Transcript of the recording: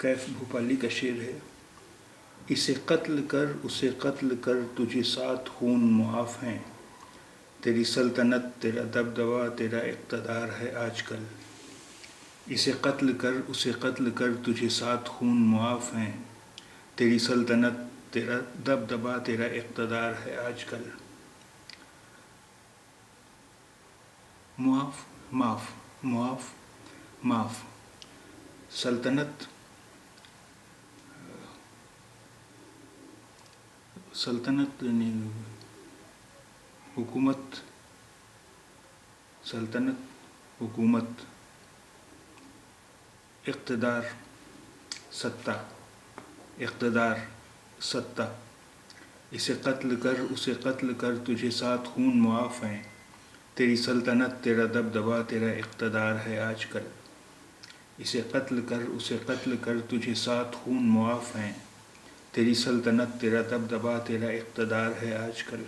کیف بھوپالی کا شعر ہے۔ اسے قتل کر اسے قتل کر تجھے 7 خون معاف ہیں، تیری سلطنت تیرا دبدبا تیرا اقتدار ہے آج کل۔ اسے قتل کر اسے قتل کر تجھے 7 خون معاف ہیں، تیری سلطنت تیرا دبدبا تیرا اقتدار ہے آج کل۔ معاف معاف معاف معاف سلطنت سلطنت یعنی حکومت، سلطنت حکومت، اقتدار ستہ، اقتدار ستہ۔ اسے قتل کر اسے قتل کر تجھے 7 خون معاف ہیں، تیری سلطنت تیرا دبدبا تیرا اقتدار ہے آج کل۔ اسے قتل کر اسے قتل کر تجھے 7 خون معاف ہیں، تیری سلطنت تیرا دبدبا تیرا اقتدار ہے آج کل۔